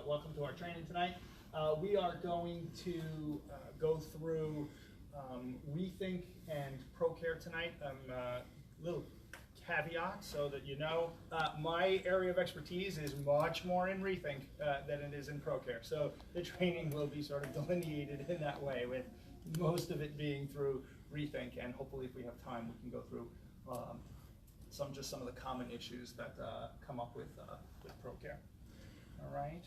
welcome to our training tonight. We are going to go through Rethink and ProCare tonight. A little caveat so that you know, my area of expertise is much more in Rethink than it is in ProCare. So the training will be sort of delineated in that way, with most of it being through Rethink, and hopefully if we have time we can go through some of the common issues that come up with ProCare. All right,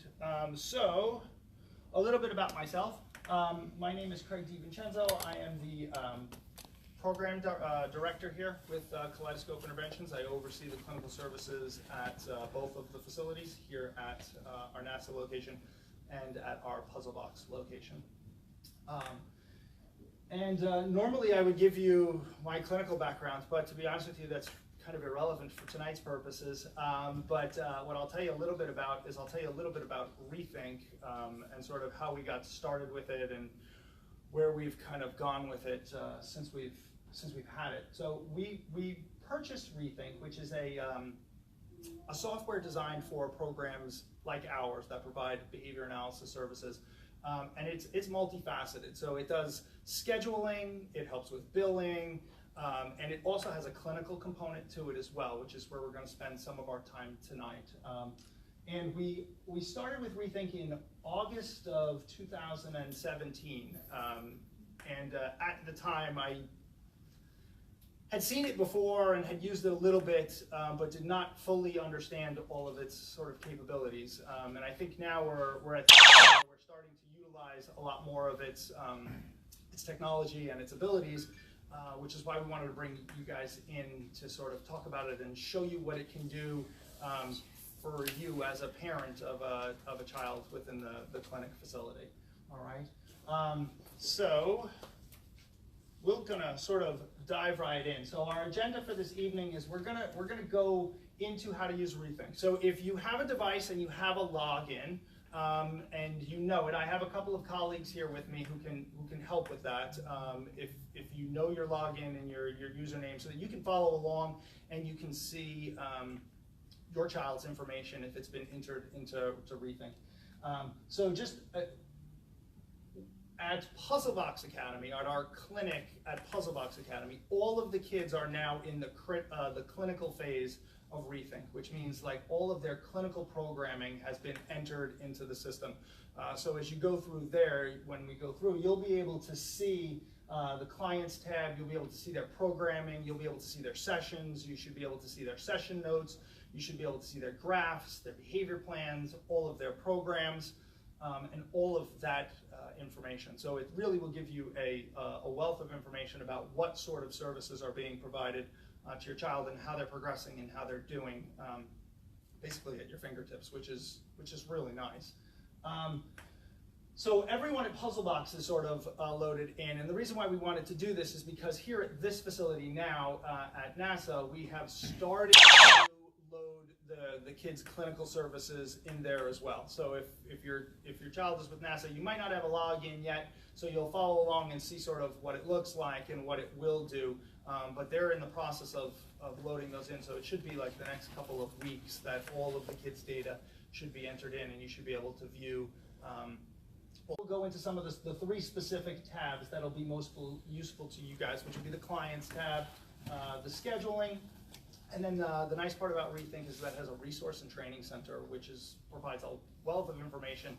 so a little bit about myself. My name is Craig DiVincenzo. I am the program director here with Kaleidoscope Interventions. I oversee the clinical services at both of the facilities, here at our NASA location and at our Puzzle Box location. Normally I would give you my clinical background, but to be honest with you, that's kind of irrelevant for tonight's purposes. What I'll tell you a little bit about is Rethink and sort of how we got started with it and where we've kind of gone with it since we've had it. So we purchased Rethink, which is a software designed for programs like ours that provide behavior analysis services. And it's multifaceted. So it does scheduling, it helps with billing, and it also has a clinical component to it as well, which is where we're going to spend some of our time tonight. And we started with Rethink in August of 2017. At the time, I had seen it before and had used it a little bit, but did not fully understand all of its sort of capabilities. And I think now we're at the point where we're starting to utilize a lot more of its technology and its abilities, which is why we wanted to bring you guys in to sort of talk about it and show you what it can do for you as a parent of a child within the clinic facility. All right. So we're gonna sort of dive right in. So our agenda for this evening is we're gonna go into how to use Rethink. So if you have a device and you have a login, and you know it, I have a couple of colleagues here with me who can help with that. If you know your login and your username, so that you can follow along and you can see your child's information if it's been entered into Rethink. So just at Puzzlebox Academy, at our clinic at Puzzlebox Academy, all of the kids are now in the clinical phase of Rethink, which means like all of their clinical programming has been entered into the system. So as you go through there, when we go through, you'll be able to see the clients tab, you'll be able to see their programming, you'll be able to see their sessions, you should be able to see their session notes, you should be able to see their graphs, their behavior plans, all of their programs, and all of that information. So it really will give you a wealth of information about what sort of services are being provided to your child and how they're progressing and how they're doing, basically at your fingertips, which is really nice. So everyone at Puzzlebox is sort of loaded in, and the reason why we wanted to do this is because here at this facility now at NASA, we have started to load the kids' clinical services in there as well. So if your child is with NASA, you might not have a login yet, so you'll follow along and see sort of what it looks like and what it will do. But they're in the process of loading those in, so it should be like the next couple of weeks that all of the kids' data should be entered in, and you should be able to view. We'll go into some of the three specific tabs that'll be most useful to you guys, which will be the Clients tab, the Scheduling, and then the nice part about Rethink is that it has a resource and training center, which provides a wealth of information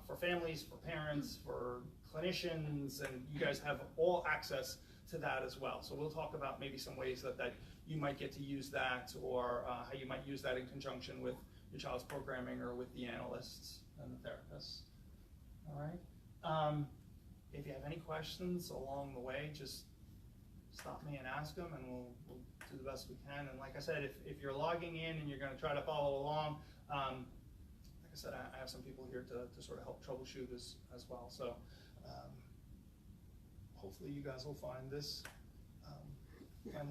for families, for parents, for clinicians, and you guys have all access to that as well. So we'll talk about maybe some ways that you might get to use that, or how you might use that in conjunction with your child's programming or with the analysts and the therapists. All right. If you have any questions along the way, just stop me and ask them, and we'll do the best we can. And like I said, if you're logging in and you're going to try to follow along, like I said, I have some people here to sort of help troubleshoot as well. So hopefully you guys will find this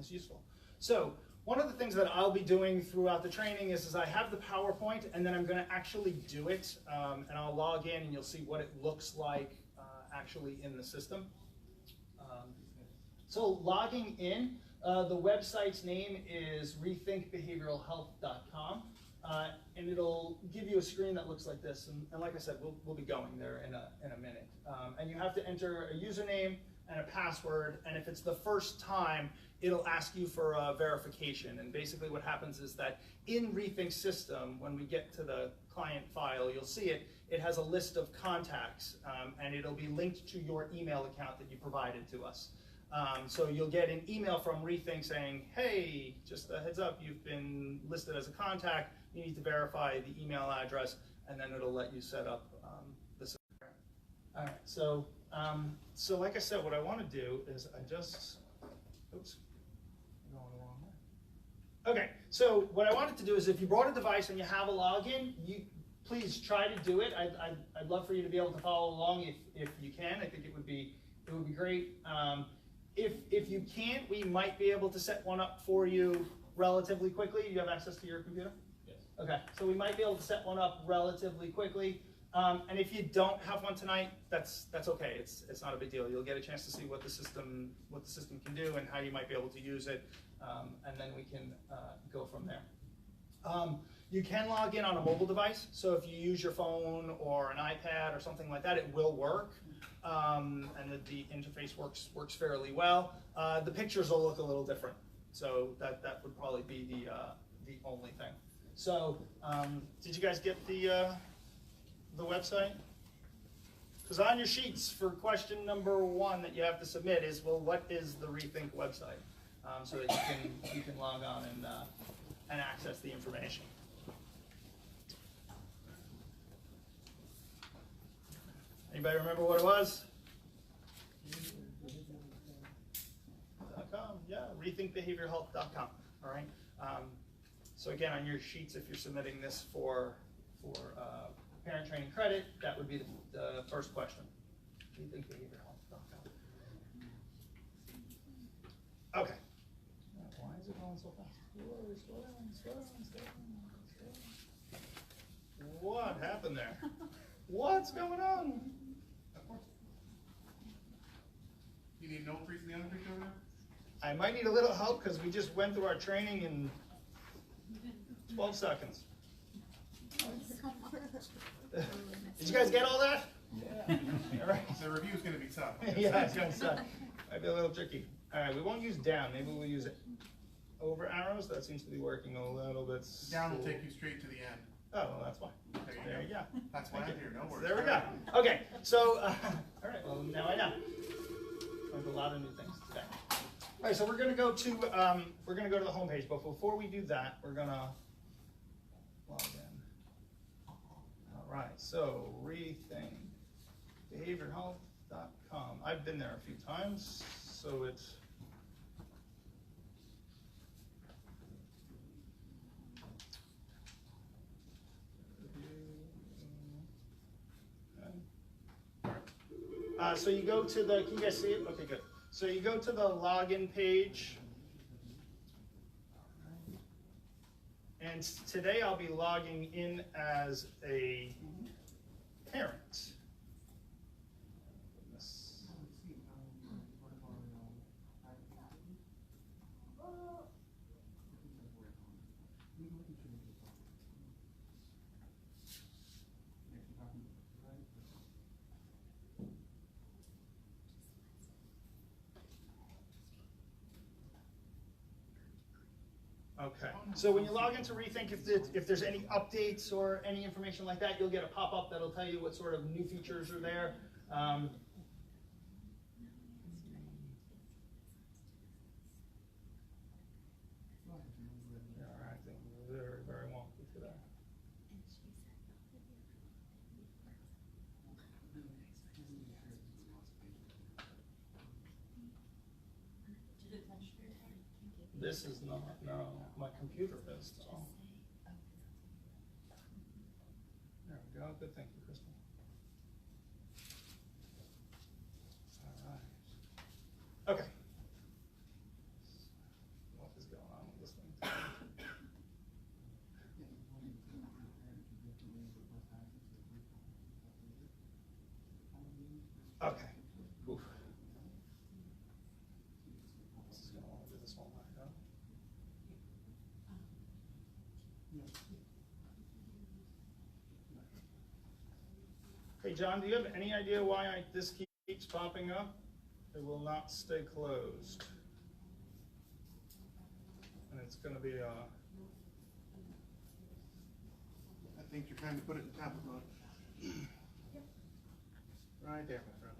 useful. So one of the things that I'll be doing throughout the training is I have the PowerPoint, and then I'm going to actually do it, and I'll log in and you'll see what it looks like actually in the system. So logging in, the website's name is rethinkbehavioralhealth.com. and it'll give you a screen that looks like this. And like I said, we'll be going there in a minute. And you have to enter a username and a password, and if it's the first time, it'll ask you for a verification. And basically what happens is that in Rethink's system, when we get to the client file, you'll see it has a list of contacts, and it'll be linked to your email account that you provided to us. So you'll get an email from Rethink saying, hey, just a heads up, you've been listed as a contact, you need to verify the email address, and then it'll let you set up the system. All right, so like I said, what I want to do is oops, I'm going the wrong way. Okay, so what I wanted to do is if you brought a device and you have a login, please try to do it. I'd love for you to be able to follow along if you can. I think it would be great. If you can't, we might be able to set one up for you relatively quickly. Do you have access to your computer? Yes. Okay, so we might be able to set one up relatively quickly. And if you don't have one tonight, that's okay. It's not a big deal. You'll get a chance to see what the system can do and how you might be able to use it, and then we can go from there. You can log in on a mobile device, so if you use your phone or an iPad or something like that, it will work, and the interface works fairly well. The pictures will look a little different, so that would probably be the only thing. So, did you guys get the website? Because on your sheets for question number 1 that you have to submit is, well, what is the Rethink website? So that you can log on and access the information. Anybody remember what it was? .com, yeah, rethinkbehaviorhealth.com. All right. So again, on your sheets, if you're submitting this for parent training credit, that would be the first question. Rethinkbehaviorhealth.com. Okay. Why is it going so fast? Slow down. What happened there? What's going on? You need no freeze in the other picture over there? I might need a little help because we just went through our training in 12 seconds. Did you guys get all that? Yeah. All right. The review's going to be tough. Yeah, it's going to suck. Might be a little tricky. All right, we won't use down. Maybe we'll use it over arrows. That seems to be working a little bit. Down will take you straight to the end. Oh, well, that's fine. There you go. That's why I'm here. No worries. There we go. Okay, so, all right, well, now I know. Learned a lot of new things today. All right, so we're going to go to the home page, but before we do that, we're going to log in. All right, so rethinkbehaviorhealth.com. I've been there a few times, so it's so you go to the, can you guys see it? Okay, good. So you go to the login page. And today I'll be logging in as a parent. Okay, so when you log into Rethink, if there's any updates or any information like that, you'll get a pop-up that'll tell you what sort of new features are there. I think very, very wonky today. This is not, no, my computer is. Oh. There we go, good, thank you, Kristen. All right. Okay. What is going on with this thing? Okay. Oof. This is going to want to do this all night, huh? Hey John, do you have any idea why this keeps popping up? It will not stay closed. And it's going to be I think you're trying to put it in tablet mode. Right there, my friend.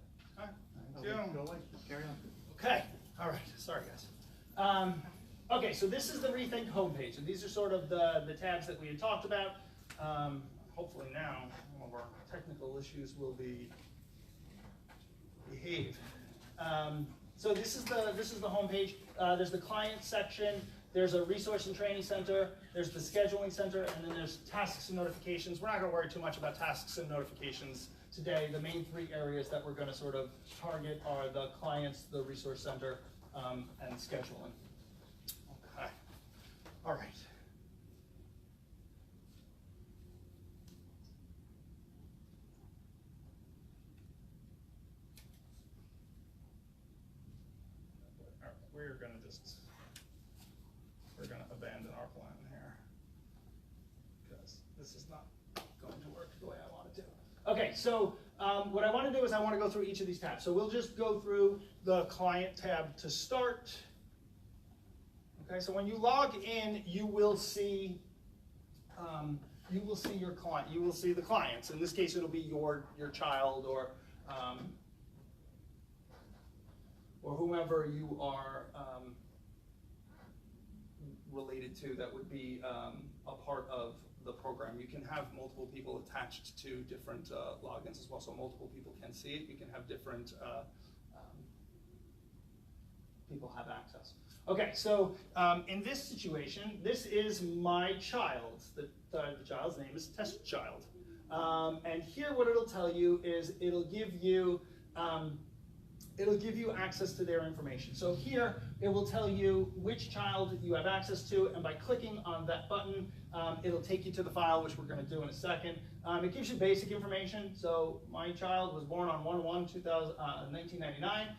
Hi. Go away. Carry on. Okay. All right. Sorry, guys. Okay, so this is the Rethink homepage, and these are sort of the tabs that we had talked about. Hopefully now all of our technical issues will behave. So this is the homepage. There's the client section. There's a resource and training center. There's the scheduling center, and then there's tasks and notifications. We're not going to worry too much about tasks and notifications today. The main three areas that we're going to sort of target are the clients, the resource center, and scheduling. Okay. All right. We're going to abandon our plan here because this is not going to work the way I want it to. Okay, so what I want to do is I want to go through each of these tabs. So we'll just go through the client tab to start. Okay, so when you log in, you will see your client. You will see the clients. In this case, it'll be your child or whomever you are related to that would be a part of the program. You can have multiple people attached to different logins as well, so multiple people can see it. You can have different people have access. Okay, so in this situation, this is my child. The child's name is Test Child. And here what it'll tell you is it'll give you access to their information. So here, it will tell you which child you have access to, and by clicking on that button, it'll take you to the file, which we're going to do in a second. It gives you basic information. So my child was born on 1/1/1999.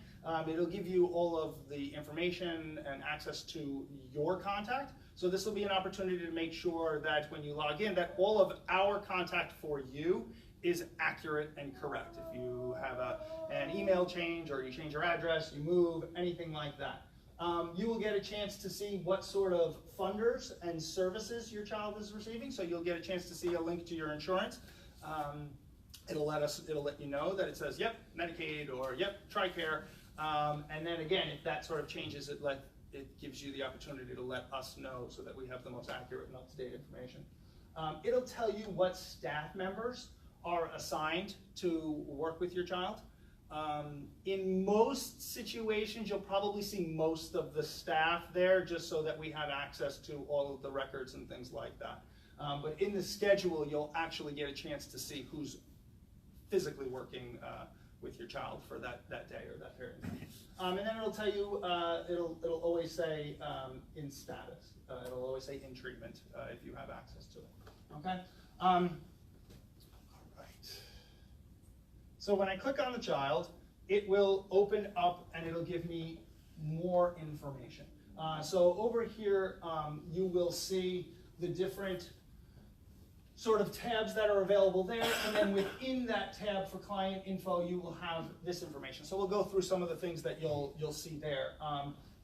It'll give you all of the information and access to your contact. So this will be an opportunity to make sure that when you log in, that all of our contact for you is accurate and correct. If you have an email change or you change your address, you move, anything like that. You will get a chance to see what sort of funders and services your child is receiving. So you'll get a chance to see a link to your insurance. It'll let you know that it says, yep, Medicaid, or yep, TRICARE. And then again, if that sort of changes, it gives you the opportunity to let us know so that we have the most accurate and up-to-date information. It'll tell you what staff members are assigned to work with your child. In most situations, you'll probably see most of the staff there just so that we have access to all of the records and things like that. But in the schedule, you'll actually get a chance to see who's physically working with your child for that day or that period. And then it'll tell you, it'll always say in status. It'll always say in treatment if you have access to it. Okay. So when I click on the child, it will open up and it'll give me more information. So over here, you will see the different sort of tabs that are available there, and then within that tab for client info, you will have this information. So we'll go through some of the things that you'll see there.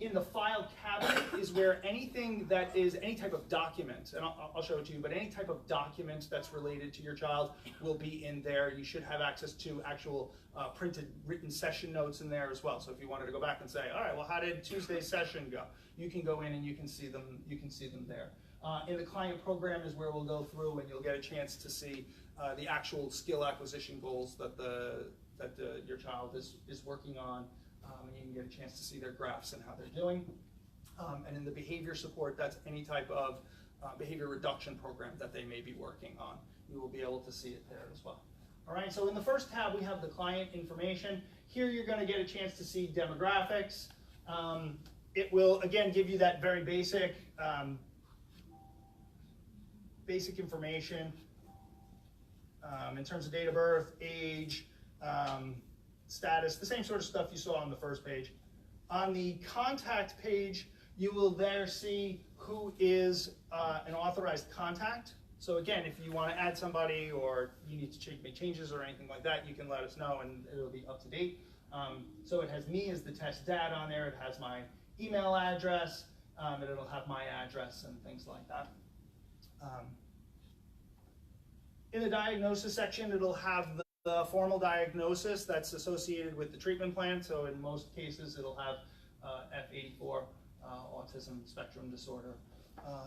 In the file cabinet is where anything that is any type of document, and I'll show it to you, but any type of document that's related to your child will be in there. You should have access to actual printed written session notes in there as well. So if you wanted to go back and say, all right, well, how did Tuesday's session go? You can go in and you can see them. You can see them there. In the client program is where we'll go through and you'll get a chance to see the actual skill acquisition goals that your child is working on. And you can get a chance to see their graphs and how they're doing. And in the behavior support, that's any type of behavior reduction program that they may be working on. You will be able to see it there as well. All right, so in the first tab, we have the client information. Here you're going to get a chance to see demographics. It will, again, give you that very basic information in terms of date of birth, age, status, the same sort of stuff you saw on the first page. On the contact page, you will there see who is an authorized contact. So again, if you want to add somebody or you need to make changes or anything like that, you can let us know and it'll be up to date. So it has me as the test dad on there. It has my email address, and it'll have my address and things like that. In the diagnosis section, it'll have the formal diagnosis that's associated with the treatment plan. So in most cases, it'll have F84, autism spectrum disorder.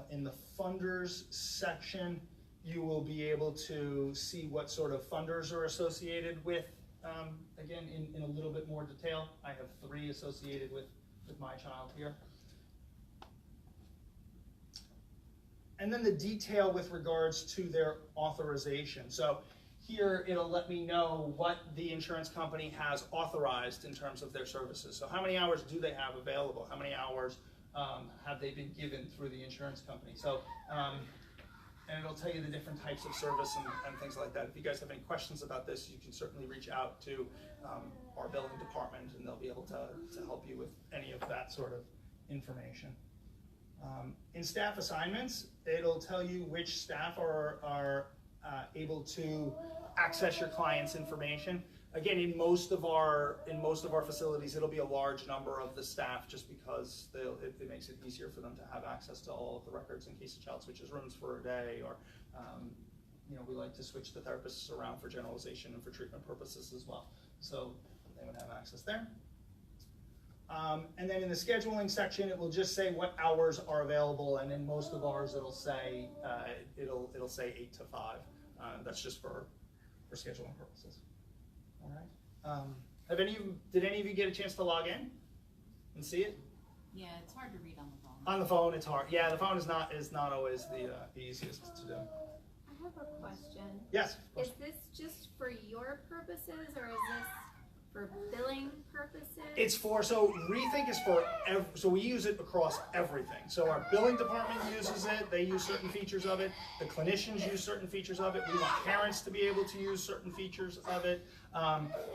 In the funders section, you will be able to see what sort of funders are associated with, again, in a little bit more detail. I have 3 associated with my child here. And then the detail with regards to their authorization. So here it'll let me know what the insurance company has authorized in terms of their services. So how many hours do they have available? How many hours have they been given through the insurance company? So, and it'll tell you the different types of service and things like that. If you guys have any questions about this, you can certainly reach out to our billing department and they'll be able to help you with any of that sort of information. In staff assignments, it'll tell you which staff are able to access your client's information. Again, in most of our facilities, it'll be a large number of the staff just because it makes it easier for them to have access to all of the records in case a child switches rooms for a day, or we like to switch the therapists around for generalization and for treatment purposes as well. So they would have access there. And then in the scheduling section, it will just say what hours are available, and in most of ours, it'll say 8 to 5. That's just for scheduling purposes. All right. Did any of you get a chance to log in and see it? Yeah, it's hard to read on the phone. On the phone, it's hard. Yeah, the phone is not always the easiest to do. I have a question. Yes. Is this just for your purposes, or is this for billing purposes? So Rethink is so we use it across everything. So our billing department uses it, they use certain features of it, the clinicians use certain features of it, we want parents to be able to use certain features of it.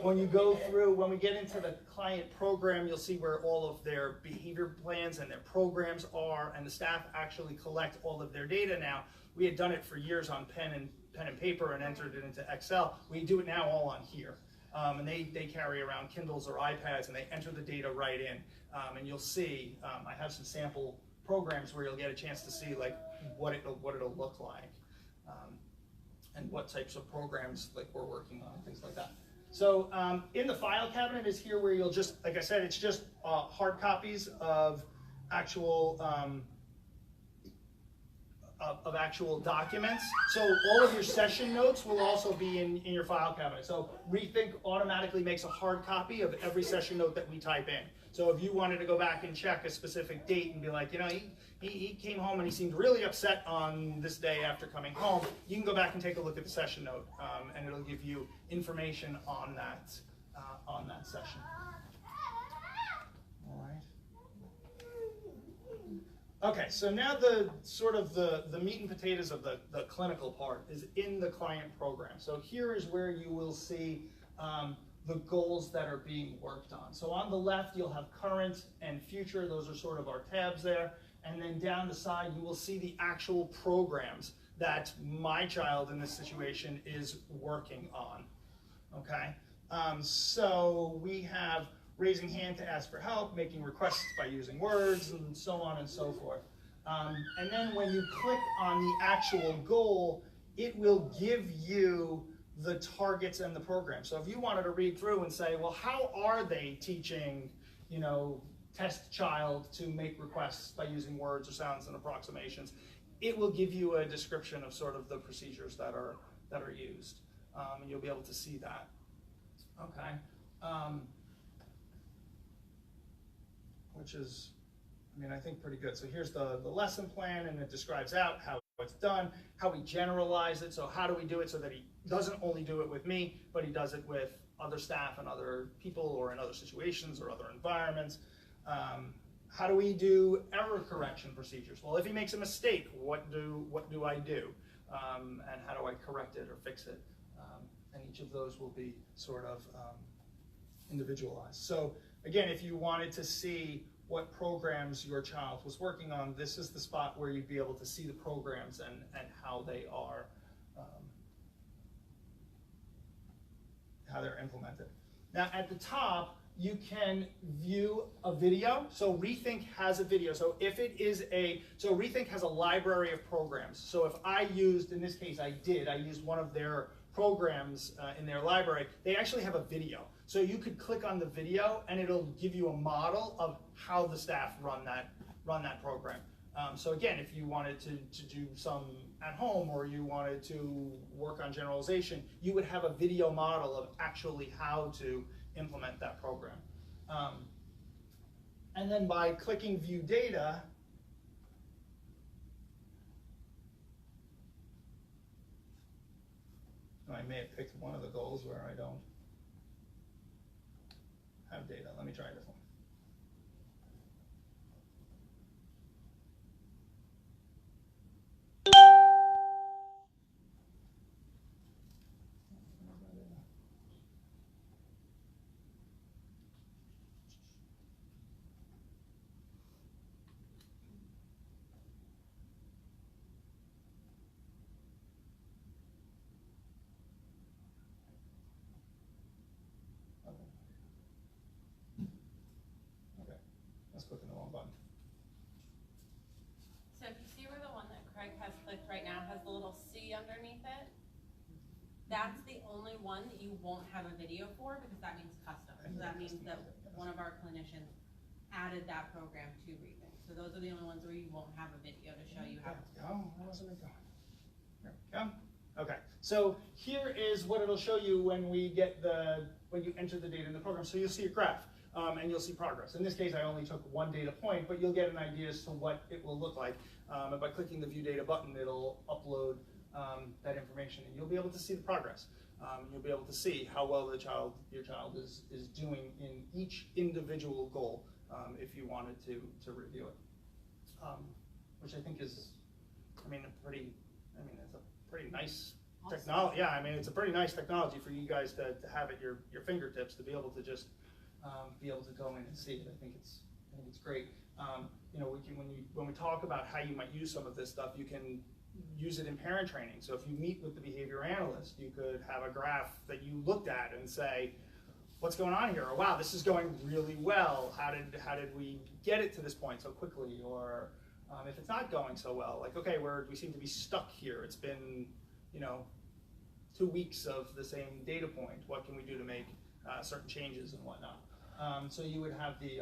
When we get into the client program, you'll see where all of their behavior plans and their programs are, and the staff actually collect all of their data now. We had done it for years on pen and paper and entered it into Excel. We do it now all on here. And they carry around Kindles or iPads and they enter the data right in. And you'll see, I have some sample programs where you'll get a chance to see like what it'll look like, and what types of programs like we're working on, things like that. So in the file cabinet is here where you'll just, like I said, it's just hard copies of actual documents. So all of your session notes will also be in your file cabinet. So Rethink automatically makes a hard copy of every session note that we type in. So if you wanted to go back and check a specific date and be like, he came home and he seemed really upset on this day after coming home, you can go back and take a look at the session note, and it'll give you information on that session. All right. Okay, so now the meat and potatoes of the clinical part is in the client program. So here is where you will see the goals that are being worked on. So on the left, you'll have current and future. Those are sort of our tabs there. And then down the side, you will see the actual programs that my child in this situation is working on. Okay, so we have raising hand to ask for help, making requests by using words, and so on and so forth. And then when you click on the actual goal, it will give you the targets and the program. So if you wanted to read through and say, well, how are they teaching, test child to make requests by using words or sounds and approximations, it will give you a description of sort of the procedures that are used. And you'll be able to see that. Okay. Which is, I think pretty good. So here's the lesson plan, and it describes out how it's done, how we generalize it. So how do we do it so that he doesn't only do it with me, but he does it with other staff and other people or in other situations or other environments. How do we do error correction procedures? Well, if he makes a mistake, what do I do? And how do I correct it or fix it? And each of those will be sort of individualized. So again, if you wanted to see what programs your child was working on, this is the spot where you'd be able to see the programs and how they are, how they're implemented. Now at the top, you can view a video. So Rethink has a video. So if it is so Rethink has a library of programs. So if I used, in this case I used one of their programs in their library, they actually have a video. So you could click on the video and it'll give you a model of how the staff run that program. So again, if you wanted to do some at home or you wanted to work on generalization, you would have a video model of actually how to implement that program. And then by clicking View Data, I may have picked one of the goals where I don't have data. Let me try this one. Clicking the wrong button. So if you see where the one that Craig has clicked right now has the little C underneath it, that's the only one that you won't have a video for because that means custom. So that means that one of our clinicians added that program to Rethink. So those are the only ones where you won't have a video to show you how to do it. Where wasn't it going? There we go. Okay, so here is what it'll show you when you enter the data in the program. So you'll see a graph. And you'll see progress. In this case, I only took one data point, but you'll get an idea as to what it will look like. And by clicking the View Data button, it'll upload that information, and you'll be able to see the progress. You'll be able to see how well your child is doing in each individual goal, if you wanted to review it, which I think is, it's a pretty nice technology. Yeah, I mean, it's a pretty nice technology for you guys to have at your fingertips to be able to just be able to go in and see it. I think it's great. You know, when we talk about how you might use some of this stuff, you can use it in parent training. So if you meet with the behavior analyst, you could have a graph that you looked at and say, what's going on here? Or wow, this is going really well. How did we get it to this point so quickly? Or if it's not going so well, like, okay, we seem to be stuck here. It's been, 2 weeks of the same data point. What can we do to make certain changes and whatnot? So you would have the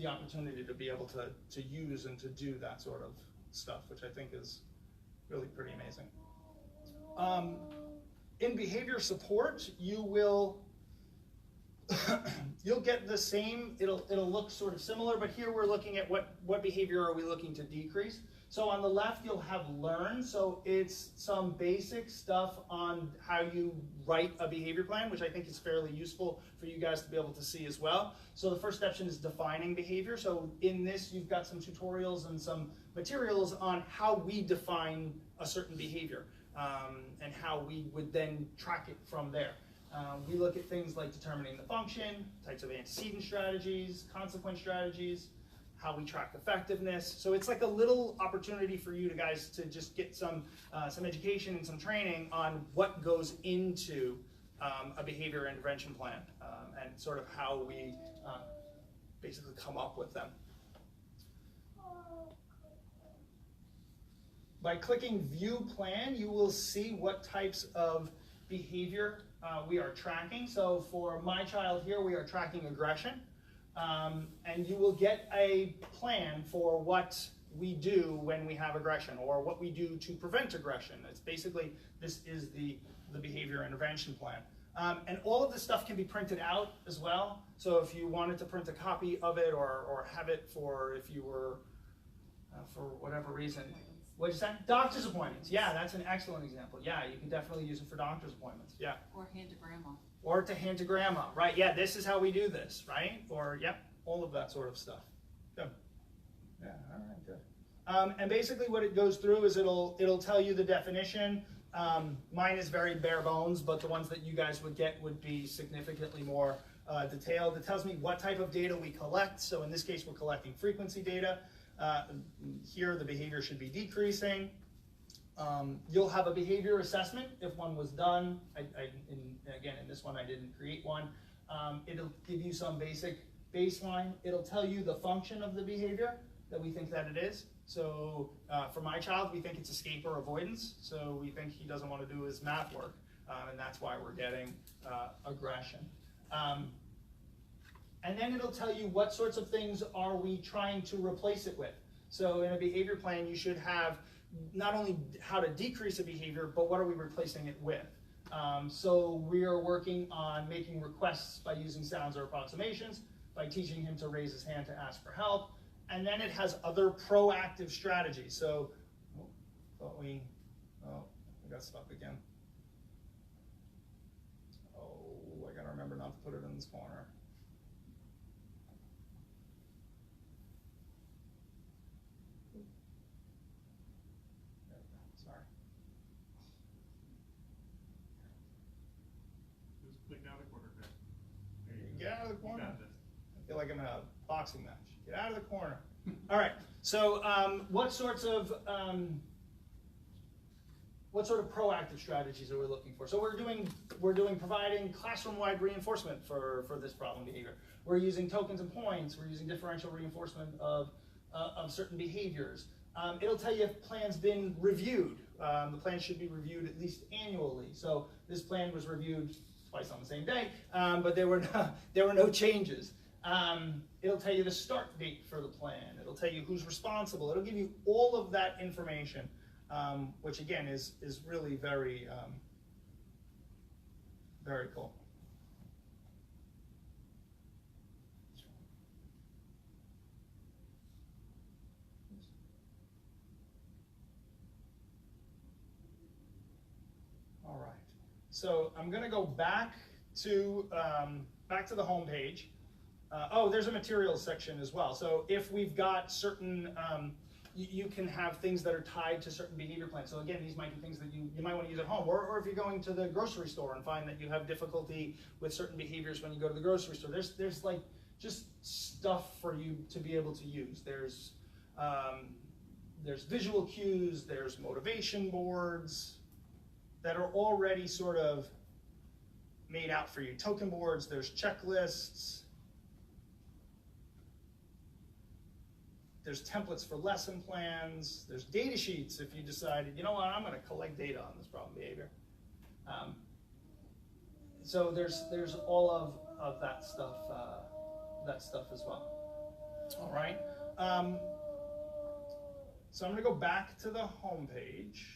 opportunity to be able to use and to do that sort of stuff, which I think is really pretty amazing. In behavior support, you'll get the same. It'll look sort of similar, but here we're looking at what behavior are we looking to decrease. So on the left, you'll have learn. So it's some basic stuff on how you write a behavior plan, which I think is fairly useful for you guys to be able to see as well. So the first section is defining behavior. So in this, you've got some tutorials and some materials on how we define a certain behavior and how we would then track it from there. We look at things like determining the function, types of antecedent strategies, consequence strategies, how we track effectiveness. So it's like a little opportunity for you guys to just get some education and some training on what goes into a behavior intervention plan and sort of how we basically come up with them. By clicking View Plan, you will see what types of behavior we are tracking. So for my child here, we are tracking aggression. And you will get a plan for what we do when we have aggression or what we do to prevent aggression. It's basically, this is the behavior intervention plan. And all of this stuff can be printed out as well. So if you wanted to print a copy of it or have it for if you were, for whatever reason. What'd you say? Doctor's appointments. Yeah, that's an excellent example. Yeah, you can definitely use it for doctor's appointments. Yeah. Or hand to grandma. Or to hand to grandma, right? Yeah, this is how we do this, right? Or, yep, all of that sort of stuff. Good. Yeah, all right, good. And basically what it goes through is it'll tell you the definition. Mine is very bare bones, but the ones that you guys would get would be significantly more detailed. It tells me what type of data we collect. So in this case, we're collecting frequency data. Here, the behavior should be decreasing. You'll have a behavior assessment if one was done. Again, in this one, I didn't create one. It'll give you some basic baseline. It'll tell you the function of the behavior that we think that it is. So for my child, we think it's escape or avoidance. So we think he doesn't want to do his math work, and that's why we're getting aggression. And then it'll tell you what sorts of things are we trying to replace it with. So in a behavior plan, you should have not only how to decrease a behavior, but what are we replacing it with. So we are working on making requests by using sounds or approximations, by teaching him to raise his hand to ask for help. And then it has other proactive strategies. So, we got stuck again. Oh, I gotta remember not to put it in this corner. Sorry. Just click out of the corner, Chris. There you go. Get out of the corner. You got this. I feel like I'm in a boxing match. Get out of the corner. All right. So, what sorts of proactive strategies are we looking for? So we're providing classroom-wide reinforcement for this problem behavior. We're using tokens and points. We're using differential reinforcement of certain behaviors. It'll tell you if plan's been reviewed. The plan should be reviewed at least annually. So this plan was reviewed twice on the same day, but there were no changes. It'll tell you the start date for the plan. It'll tell you who's responsible. It'll give you all of that information, which again is really very, very cool. All right. So I'm going to go back to the home page. There's a materials section as well. So if we've got certain, you can have things that are tied to certain behavior plans. So again, these might be things that you might want to use at home, or if you're going to the grocery store and find that you have difficulty with certain behaviors when you go to the grocery store. There's like just stuff for you to be able to use. There's visual cues, there's motivation boards that are already sort of made out for you. Token boards, there's checklists. There's templates for lesson plans. There's data sheets if you decided, you know what, I'm going to collect data on this problem behavior. So there's all of that stuff as well. All right. So I'm going to go back to the home page,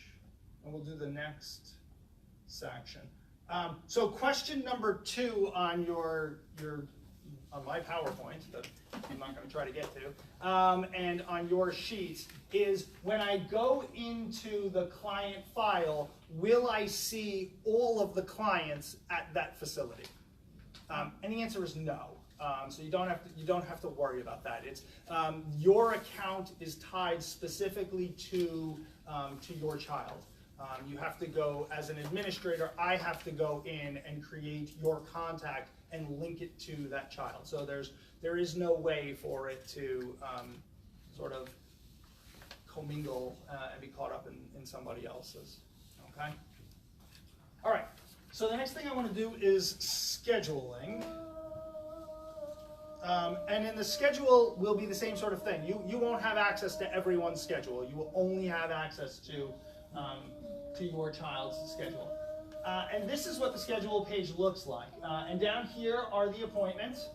and we'll do the next section. So question number 2 on on my PowerPoint that I'm not going to try to get to, and on your sheets is, when I go into the client file, will I see all of the clients at that facility? And the answer is no. So you don't have to worry about that. It's your account is tied specifically to your child. You have to go, as an administrator, I have to go in and create your contact and link it to that child. So there is no way for it to sort of commingle and be caught up in somebody else's. Okay? All right. So the next thing I want to do is scheduling. And in the schedule will be the same sort of thing. You won't have access to everyone's schedule. You will only have access to your child's schedule. And this is what the schedule page looks like. And down here are the appointments.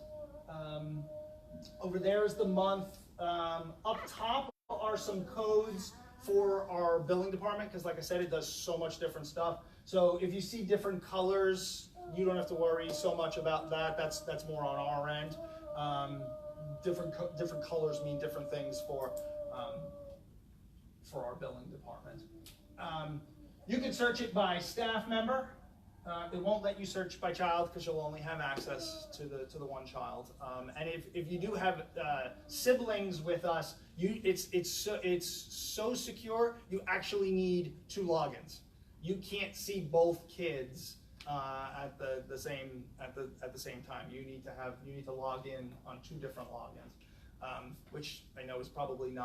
Over there is the month. Up top are some codes for our billing department, because like I said, it does so much different stuff. So if you see different colors, you don't have to worry so much about that. That's more on our end. Different colors mean different things for our billing department. You can search it by staff member. It won't let you search by child because you'll only have access to the one child. And if you do have siblings with us, it's so secure. You actually need 2 logins. You can't see both kids at the same time. You need to log in on 2 different logins, which I know is probably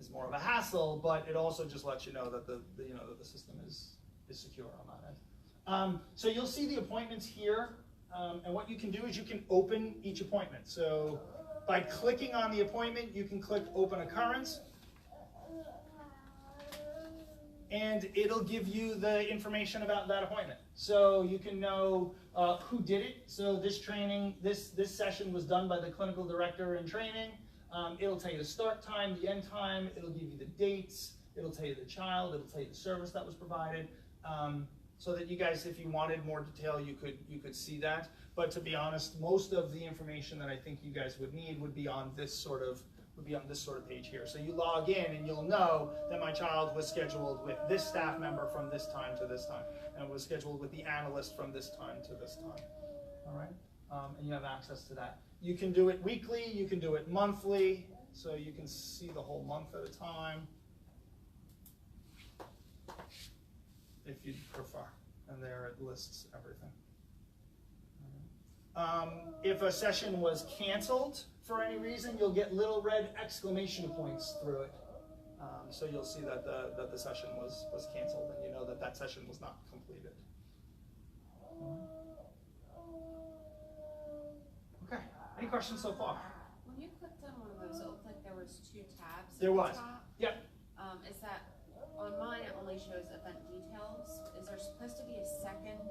is more of a hassle, but it also just lets you know that the system is secure on that end. So you'll see the appointments here, and what you can do is you can open each appointment. So by clicking on the appointment, you can click Open Occurrence, and it'll give you the information about that appointment. So you can know who did it. So this training, this session was done by the clinical director in training. It'll tell you the start time, the end time, it'll give you the dates, it'll tell you the child, it'll tell you the service that was provided, so that you guys, if you wanted more detail, you could see that. But to be honest, most of the information that I think you guys would need would be on this sort of page here. So you log in and you'll know that my child was scheduled with this staff member from this time to this time, and was scheduled with the analyst from this time to this time. All right, and you have access to that. You can do it weekly, you can do it monthly, so you can see the whole month at a time, if you'd prefer. And there it lists everything. If a session was canceled for any reason, you'll get little red exclamation points through it. So you'll see that the session was canceled, and you know that session was not completed. Okay, any questions so far? When you clicked on one of those, it looked like there was 2 tabs There at was. the top. Yep. Is that, on mine it only shows event details. Is there supposed to be a second,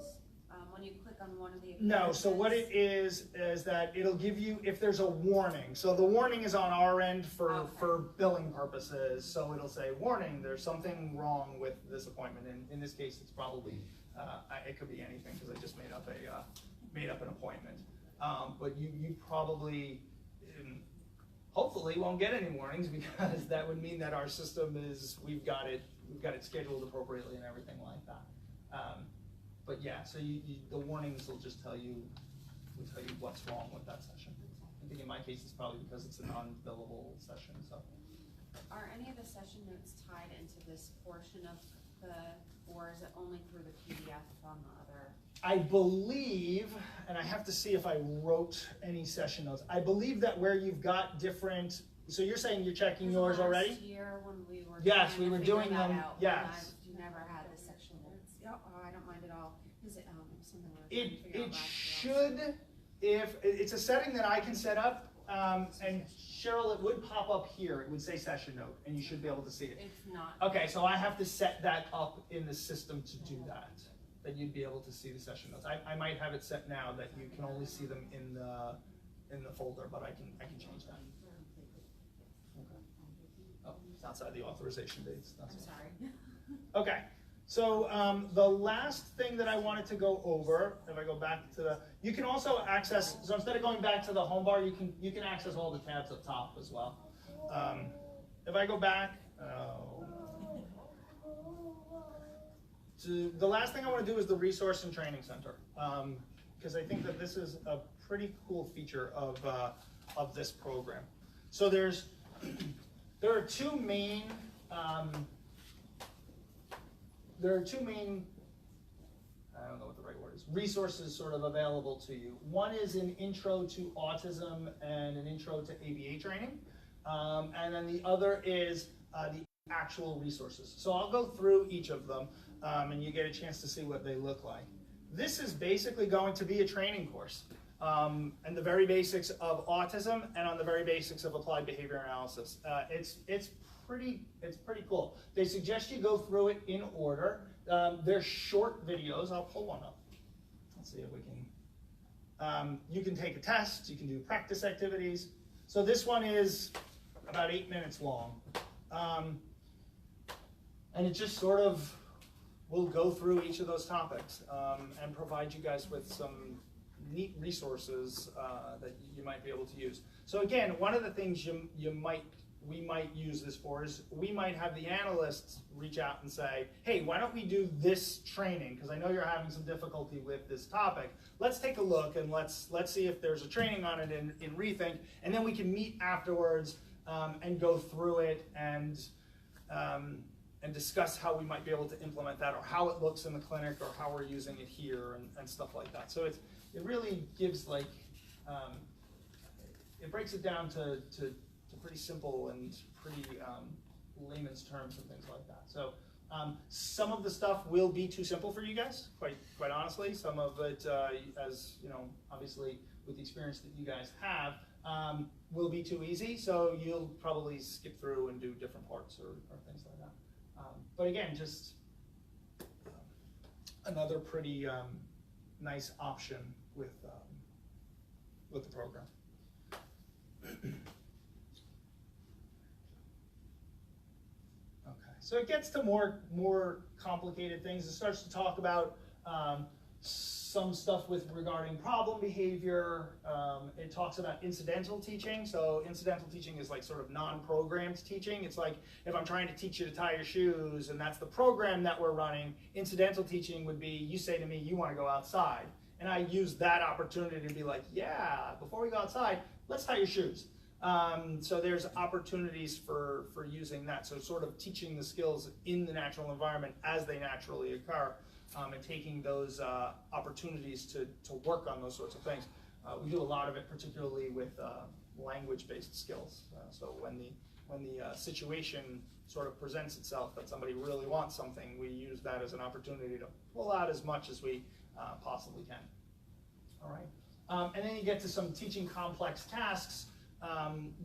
when you click on one of the No, so what it is that it'll give you, if there's a warning. So the warning is on our end for billing purposes. So it'll say, warning, there's something wrong with this appointment. And in this case, it's probably, it could be anything, because I just made up an appointment. But you probably, hopefully won't get any warnings, because that would mean that our system we've got it scheduled appropriately and everything like that. But yeah, so the warnings will just tell you what's wrong with that session. I think in my case it's probably because it's a non-billable session. So, are any of the session notes tied into this portion of or is it only through the PDF on the other? I believe, and I have to see if I wrote any session notes. I believe that where you've got different. So you're saying you're checking yours already? Last year when we were yes, we were doing them. Yes. I never had the section notes. Oh, I don't mind at all. Is it something we're It should, if it's a setting that I can set up, and Cheryl, it would pop up here. It would say session note, and you should be able to see it. It's not. Okay, so I have to set that up in the system to do that. That you'd be able to see the session notes. I might have it set now that you can only see them in the folder, but I can change that. Okay. Oh, it's outside the authorization dates. I'm sorry. Okay. So the last thing that I wanted to go over, if I go back to you can also access, so instead of going back to the home bar, you can access all the tabs up top as well. If I go back, to the last thing I want to do is the Resource and Training Center, because I think that this is a pretty cool feature of this program. So there are two main I don't know what the right word is, resources sort of available to you. One is an intro to autism and an intro to ABA training. And then the other is the actual resources. So I'll go through each of them and you get a chance to see what they look like. This is basically going to be a training course and the very basics of autism and on the very basics of applied behavior analysis. It's pretty cool. They suggest you go through it in order. They're short videos. I'll pull one up. Let's see if we can. You can take a test. You can do practice activities. So this one is about 8 minutes long. And it just sort of will go through each of those topics and provide you guys with some neat resources that you might be able to use. So again, one of the things we might use this for is we might have the analysts reach out and say, hey, why don't we do this training? Because I know you're having some difficulty with this topic. Let's take a look and let's see if there's a training on it in Rethink, and then we can meet afterwards and go through it and and discuss how we might be able to implement that, or how it looks in the clinic, or how we're using it here, and stuff like that. So it really gives like, it breaks it down to pretty simple and pretty layman's terms and things like that. So some of the stuff will be too simple for you guys, quite honestly. Some of it, as you know, obviously with the experience that you guys have, will be too easy. So you'll probably skip through and do different parts or things like that. But again, just another pretty nice option with the program. So it gets to more complicated things. It starts to talk about some stuff regarding problem behavior. It talks about incidental teaching. So incidental teaching is like sort of non-programmed teaching. It's like if I'm trying to teach you to tie your shoes and that's the program that we're running, incidental teaching would be you say to me, you want to go outside. And I use that opportunity to be like, yeah, before we go outside, let's tie your shoes. So there's opportunities for using that. So sort of teaching the skills in the natural environment as they naturally occur, and taking those opportunities to work on those sorts of things. We do a lot of it, particularly with language-based skills. So when the situation sort of presents itself that somebody really wants something, we use that as an opportunity to pull out as much as we possibly can. All right, and then you get to some teaching complex tasks.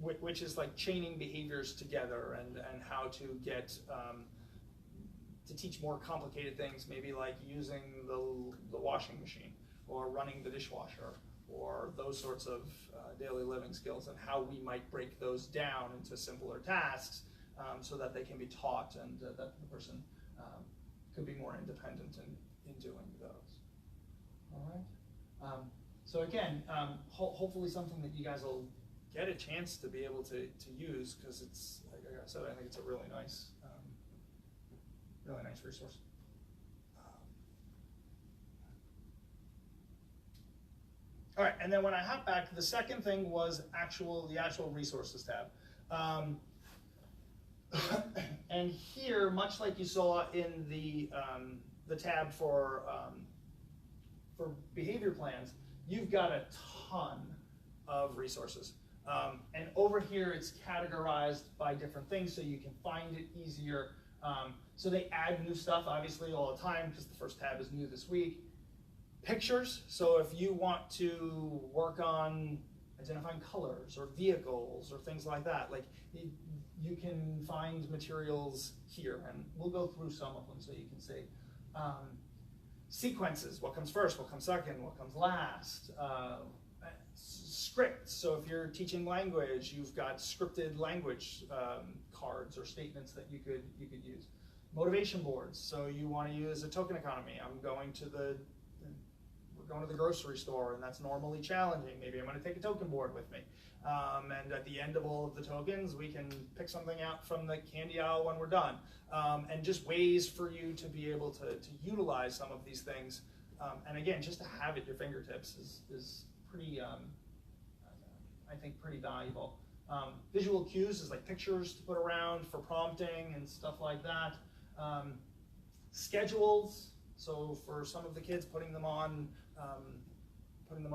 Which is like chaining behaviors together and how to get to teach more complicated things, maybe like using the washing machine or running the dishwasher or those sorts of daily living skills, and how we might break those down into simpler tasks so that they can be taught and that the person could be more independent in doing those. All right. So again, hopefully something that you guys will get a chance to be able to use, because it's, like I said, I think it's a really nice resource. All right, and then when I hop back, the second thing was the actual resources tab. And here, much like you saw in the tab for behavior plans, you've got a ton of resources. And over here, it's categorized by different things, so you can find it easier. So they add new stuff, obviously, all the time, because the first tab is new this week. Pictures, so if you want to work on identifying colors or vehicles or things like that, like you can find materials here, and we'll go through some of them so you can see. Sequences, what comes first, what comes second, what comes last. Scripts, so if you're teaching language, you've got scripted language cards or statements that you could use. Motivation boards, so you want to use a token economy. We're going to the grocery store, and that's normally challenging. Maybe I'm going to take a token board with me. And at the end of all of the tokens, we can pick something out from the candy aisle when we're done. And just ways for you to be able to utilize some of these things. And again, just to have at your fingertips is pretty, I think, pretty valuable. Visual cues is like pictures to put around for prompting and stuff like that. Schedules, so for some of the kids, putting them on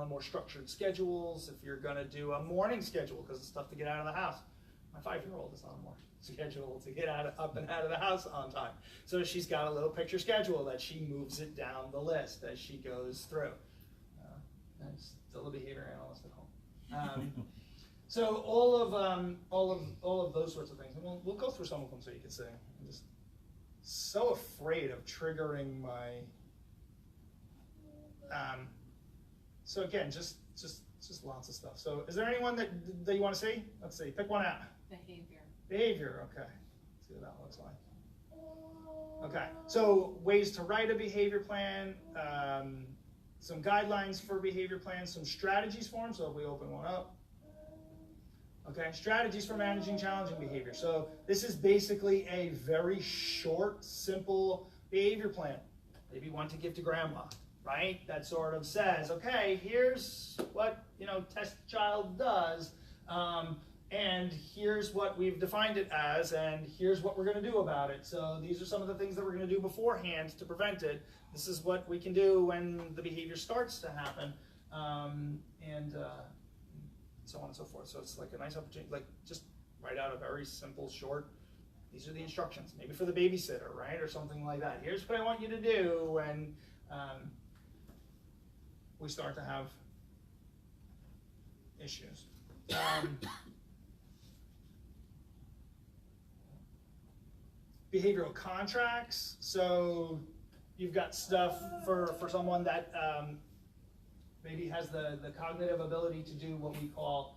more structured schedules. If you're going to do a morning schedule, because it's tough to get out of the house. My 5-year-old is on a morning schedule to get up and out of the house on time. So she's got a little picture schedule that she moves it down the list as she goes through. I'm still a behavior analyst at home. So all of those sorts of things, and we'll go through some of them so you can see. I'm just so afraid of triggering my. So again, just lots of stuff. So is there anyone that you want to see? Let's see. Pick one out. Behavior. Behavior. Okay. Let's see what that looks like. Okay. So ways to write a behavior plan. Some guidelines for behavior plans. Some strategies for them. So if we open one up. Okay, strategies for managing challenging behavior. So this is basically a very short, simple behavior plan. Maybe one to give to grandma, right? That sort of says, okay, here's what test child does. and here's what we've defined it as, and here's what we're going to do about it. So these are some of the things that we're going to do beforehand to prevent it. This is what we can do when the behavior starts to happen, and so on and so forth. So it's like a nice opportunity, like just write out a very simple, short, these are the instructions, maybe for the babysitter, right, or something like that. Here's what I want you to do when we start to have issues. Behavioral contracts. So you've got stuff for someone that maybe has the cognitive ability to do what we call,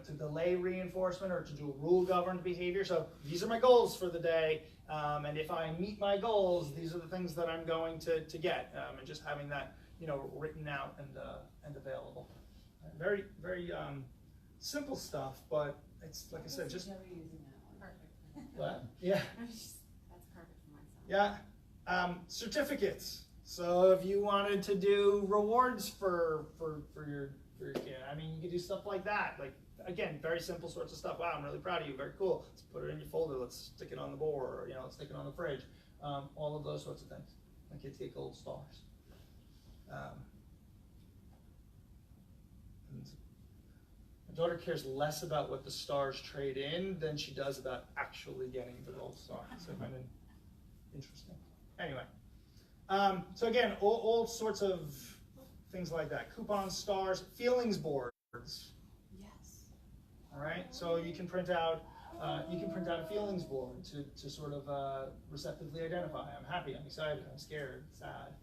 to delay reinforcement or to do a rule-governed behavior. So these are my goals for the day, and if I meet my goals, these are the things that I'm going to get, and just having that, written out and available. Very, very simple stuff, but it's, like I said, just... Never using that one. Perfect. What? Yeah. That's perfect for myself. Yeah. Certificates. So if you wanted to do rewards for your kid, I mean, you could do stuff like that. Like, again, very simple sorts of stuff. Wow, I'm really proud of you. Very cool. Let's put it in your folder. Let's stick it on the board, or let's stick it on the fridge. All of those sorts of things. My kids get gold stars. And my daughter cares less about what the stars trade in than she does about actually getting the gold star. So I find it interesting. Anyway, so again, all sorts of things like that. Coupons, stars, feelings boards. Yes. All right, so you can print out a feelings board to sort of receptively identify. I'm happy, I'm excited, I'm scared, sad.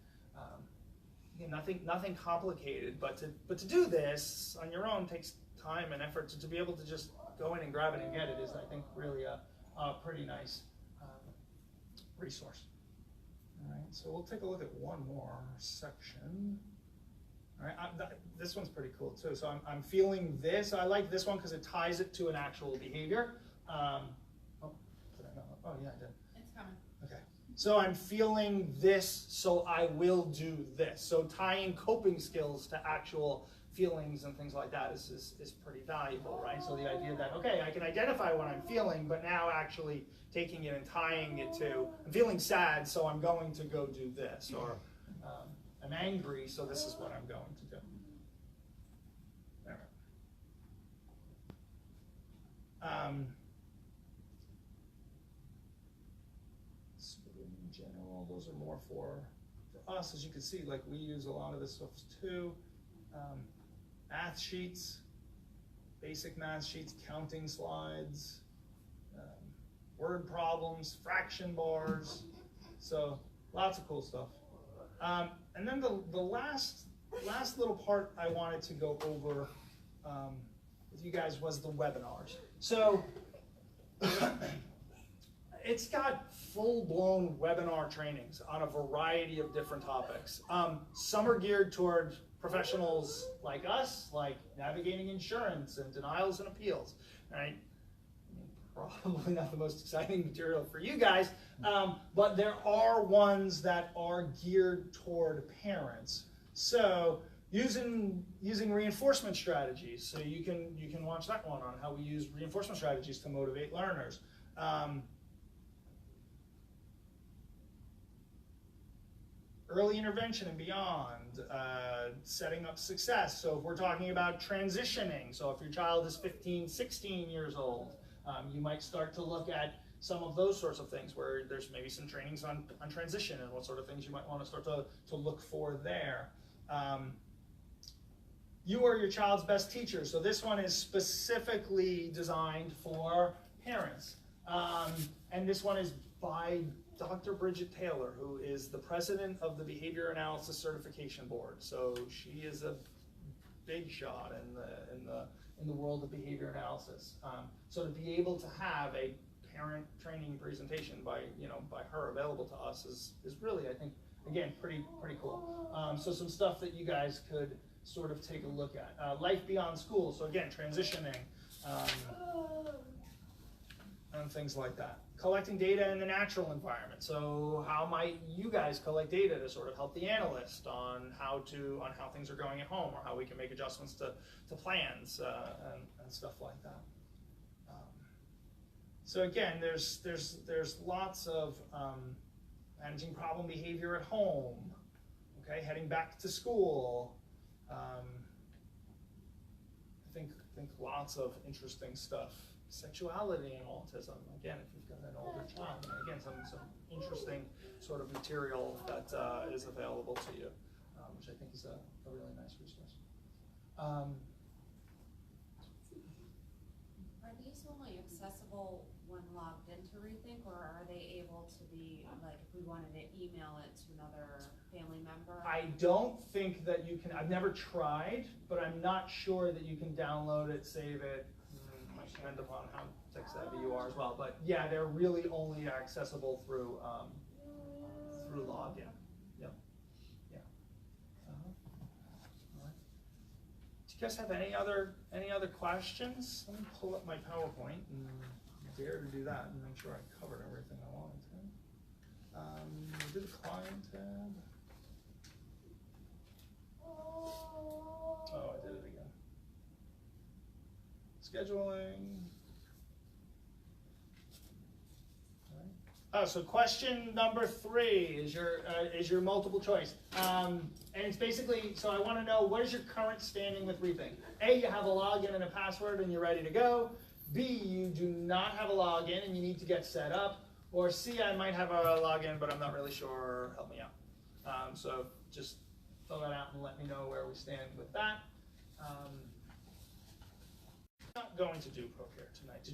Again, nothing complicated, but to do this on your own takes time and effort. To be able to just go in and grab it and get it is, I think, really a pretty nice resource. All right, so we'll take a look at one more section. All right, this one's pretty cool too. So I'm feeling this. I like this one because it ties it to an actual behavior. Did I know? Oh yeah, I did. It's coming. Okay. So I'm feeling this, so I will do this. So tying coping skills to actual feelings and things like that is pretty valuable, right? So the idea that, okay, I can identify what I'm feeling, but now actually taking it and tying it to, I'm feeling sad, so I'm going to go do this, or I'm angry, so this is what I'm going to do. So in general, those are more for us. As you can see, like, we use a lot of this stuff too. Math sheets, basic math sheets, counting slides, word problems, fraction bars. So lots of cool stuff. And then the last little part I wanted to go over with you guys was the webinars. So it's got full-blown webinar trainings on a variety of different topics. Some are geared toward professionals like us, like navigating insurance and denials and appeals, right? Probably not the most exciting material for you guys, but there are ones that are geared toward parents. So using reinforcement strategies, so you can watch that one on how we use reinforcement strategies to motivate learners. Early intervention and beyond, setting up success. So if we're talking about transitioning, so if your child is 15, 16 years old, you might start to look at some of those sorts of things where there's maybe some trainings on transition and what sort of things you might want to start to look for there. You are your child's best teacher. So this one is specifically designed for parents. And this one is by Dr. Bridget Taylor, who is the president of the Behavior Analysis Certification Board. So she is a big shot in the world of behavior analysis. So to be able to have a parent training presentation by her available to us is really, I think, again, pretty cool. So some stuff that you guys could sort of take a look at. Life beyond school. So again, transitioning and things like that. Collecting data in the natural environment. So how might you guys collect data to sort of help the analyst on how things are going at home, or how we can make adjustments to plans and stuff like that. So again, there's lots of managing problem behavior at home, okay, heading back to school. I think lots of interesting stuff. Sexuality and autism. Again, if you've got an older child, again, some interesting sort of material that is available to you, which I think is a really nice resource. Are these only accessible when logged into Rethink, or are they able to be, like, if we wanted to email it to another family member? I don't think that you can, I've never tried, but I'm not sure that you can download it, save it. Might depend upon how tech savvy you are as well. But yeah, they're really only accessible through login. Yep. Yeah. All right. Do you guys have any other questions? Let me pull up my PowerPoint and dare to do that and make sure I covered everything I wanted to. Do the client tab. Oh, I did it again. Scheduling. Oh, so question number 3 is your multiple choice, and it's basically, so I want to know, what is your current standing with Rethink? A, you have a login and a password and you're ready to go. B, you do not have a login and you need to get set up. Or C, I might have a login but I'm not really sure. Help me out. So just fill that out and let me know where we stand with that. Not going to do ProCare tonight.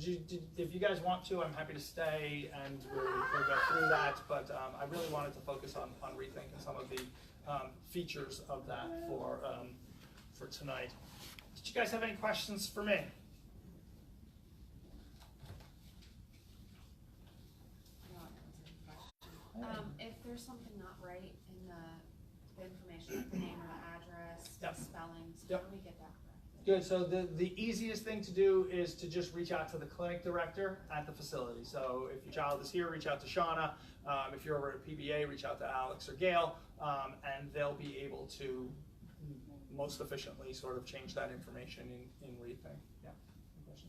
If you guys want to, I'm happy to stay and we'll go through that. But I really wanted to focus on Rethink and some of the features of that for tonight. Did you guys have any questions for me? If there's something not right in the information, like the name or the address, Yep. the spellings, Yep. how do we get that corrected? Good, so the easiest thing to do is to just reach out to the clinic director at the facility. So if your child is here, reach out to Shauna. If you're over at PBA, reach out to Alex or Gail, and they'll be able to most efficiently sort of change that information in Rethink. Yeah.